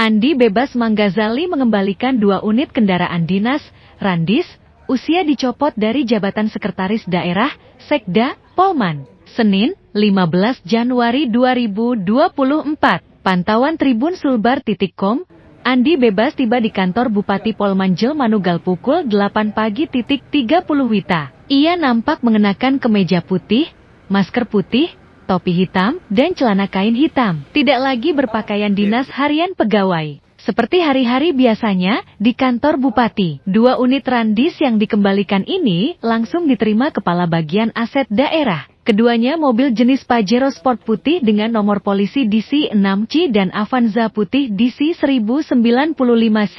Andi bebas Manggazali mengembalikan 2 unit kendaraan dinas, Randis, usia dicopot dari jabatan Sekretaris Daerah, Sekda, Polman. Senin, 15 Januari 2024. Pantauan Tribun Sulbar.com, Andi bebas tiba di kantor Bupati Polman Jelmanugal pukul 8 pagi. 30 Wita. Ia nampak mengenakan kemeja putih, masker putih, topi hitam, dan celana kain hitam. Tidak lagi berpakaian dinas harian pegawai. Seperti hari-hari biasanya, di kantor Bupati, 2 unit Randis yang dikembalikan ini langsung diterima Kepala Bagian Aset Daerah. Keduanya mobil jenis Pajero Sport putih dengan nomor polisi DC 6C dan Avanza putih DC 1095C.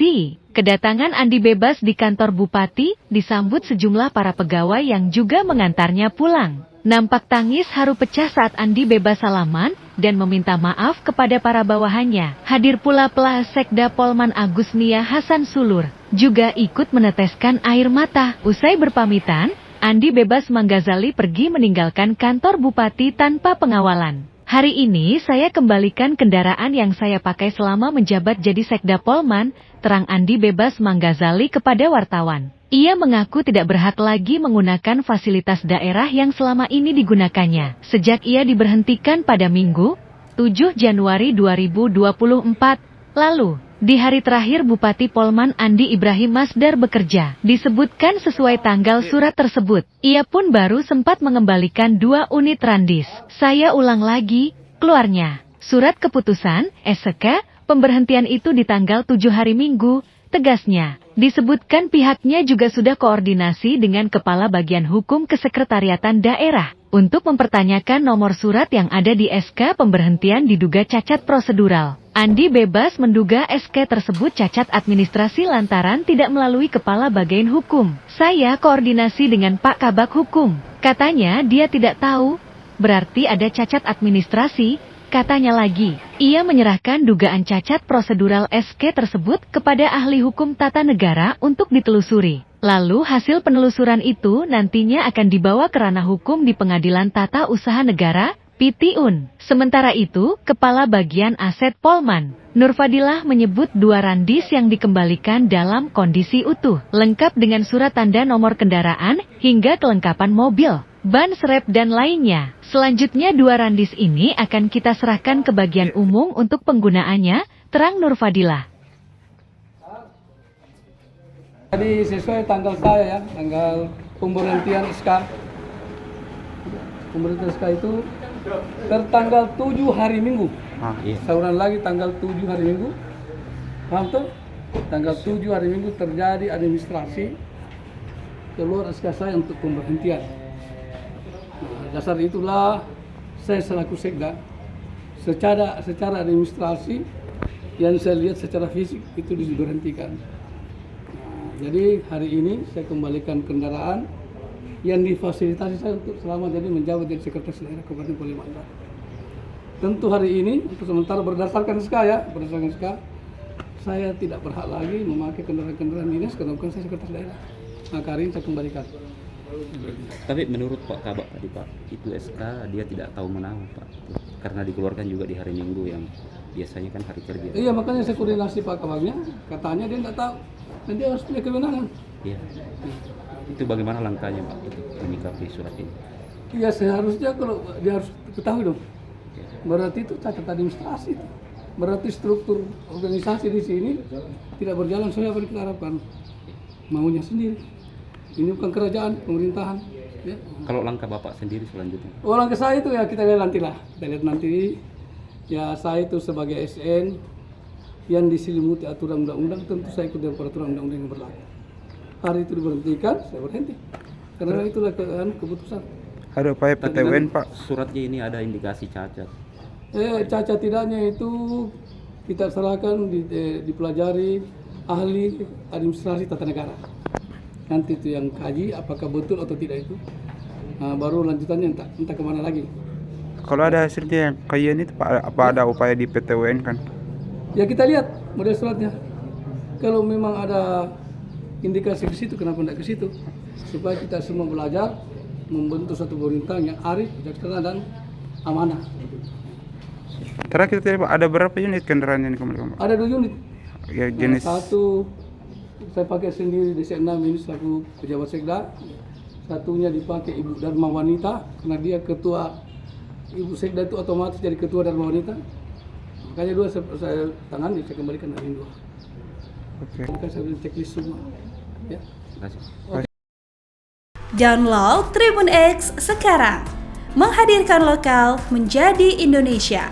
Kedatangan Andi bebas di kantor Bupati disambut sejumlah para pegawai yang juga mengantarnya pulang. Nampak tangis haru pecah saat Andi bebas salaman dan meminta maaf kepada para bawahannya. Hadir pula Sekda Polman Agus Nia Hasan Sulur, juga ikut meneteskan air mata. Usai berpamitan, Andi bebas Manggazali pergi meninggalkan kantor Bupati tanpa pengawalan. Hari ini saya kembalikan kendaraan yang saya pakai selama menjabat jadi Sekda Polman, terang Andi bebas Manggazali kepada wartawan. Ia mengaku tidak berhak lagi menggunakan fasilitas daerah yang selama ini digunakannya, sejak ia diberhentikan pada Minggu, 7 Januari 2024, lalu. Di hari terakhir Bupati Polman Andi Ibrahim Masdar bekerja, disebutkan sesuai tanggal surat tersebut. Ia pun baru sempat mengembalikan 2 unit Randis. Saya ulang lagi, keluarnya surat keputusan, SK, pemberhentian itu di tanggal 7 hari Minggu, tegasnya. Disebutkan pihaknya juga sudah koordinasi dengan Kepala Bagian Hukum Kesekretariatan Daerah untuk mempertanyakan nomor surat yang ada di SK pemberhentian diduga cacat prosedural. Andi bebas menduga SK tersebut cacat administrasi lantaran tidak melalui Kepala Bagian Hukum. Saya koordinasi dengan Pak Kabak Hukum. Katanya dia tidak tahu, berarti ada cacat administrasi. Katanya lagi, ia menyerahkan dugaan cacat prosedural SK tersebut kepada ahli hukum tata negara untuk ditelusuri. Lalu hasil penelusuran itu nantinya akan dibawa ke ranah hukum di Pengadilan Tata Usaha Negara, PTUN. Sementara itu, Kepala Bagian Aset Polman, Nurfadilah menyebut 2 Randis yang dikembalikan dalam kondisi utuh, lengkap dengan surat tanda nomor kendaraan, hingga kelengkapan mobil, ban serep dan lainnya. Selanjutnya 2 Randis ini akan kita serahkan ke bagian umum untuk penggunaannya, terang Nurfadilah. Jadi sesuai tanggal saya ya, tanggal pemberhentian SK. Pemberhentian SK itu tertanggal 7 hari Minggu. Sauran lagi tanggal 7 hari Minggu. Paham tuh? Tanggal 7 hari Minggu terjadi administrasi keluar SK saya untuk pemberhentian. Dasar itulah saya selaku Sekda secara administrasi yang saya lihat secara fisik itu diberhentikan. Jadi hari ini saya kembalikan kendaraan yang difasilitasi saya untuk selama jadi menjabat jadi Sekretaris Daerah Kabupaten Polman. Tentu hari ini untuk sementara berdasarkan SK ya, saya tidak berhak lagi memakai kendaraan dinas karena bukan saya Sekretaris Daerah. Maka hari ini saya kembalikan. Tapi menurut Pak Kabak tadi Pak, itu SK dia tidak tahu menahu Pak, karena dikeluarkan juga di hari Minggu yang biasanya kan hari kerja. Iya, makanya saya koordinasi Pak Kabaknya, katanya dia tidak tahu dan dia harus punya kewenangan. Iya. Itu bagaimana langkahnya Pak untuk menyikapi surat ini? Iya, seharusnya kalau dia harus ketahui dong. Berarti itu cacat administrasi itu. Berarti struktur organisasi di sini tidak berjalan sesuai apa yang kita harapkan. Maunya sendiri. Ini bukan kerajaan, pemerintahan. Ya. Kalau langkah Bapak sendiri selanjutnya? Oh, langkah saya itu ya kita lihat nantilah. Kita lihat nanti. Ya saya itu sebagai SN yang diselimuti aturan undang-undang, tentu saya ikut dengan peraturan undang-undang yang berlaku. Hari itu diberhentikan, saya berhenti. Karena itulah keputusan. Ada upaya PTWN Pak? Suratnya ini ada indikasi cacat. Cacat tidaknya itu kita serahkan dipelajari ahli administrasi tata negara. Nanti itu yang kaji apakah betul atau tidak itu. Baru lanjutannya entah kemana lagi. Kalau ada hasilnya yang kayak ini Pak, apa ada upaya di PTWN kan? Ya kita lihat model suratnya. Kalau memang ada indikasi ke situ, kenapa tidak ke situ? Supaya kita semua belajar membentuk satu pemerintahan yang arif, bijaksana dan amanah. Terakhir tadi Pak, ada berapa unit kendaraan yang dikembalikan Pak? Ada 2 unit. Ya jenis. Satu saya pakai sendiri di C6 ini selaku pejabat sekda. Satunya dipakai Ibu Dharma Wanita karena dia ketua, Ibu sekda itu otomatis jadi ketua Dharma Wanita. Makanya 2 saya tangani, saya kembalikan hari ini 2. Oke. Maka saya beri checklist semua. Ya. Terima kasih. Download Tribun X sekarang. Menghadirkan lokal menjadi Indonesia.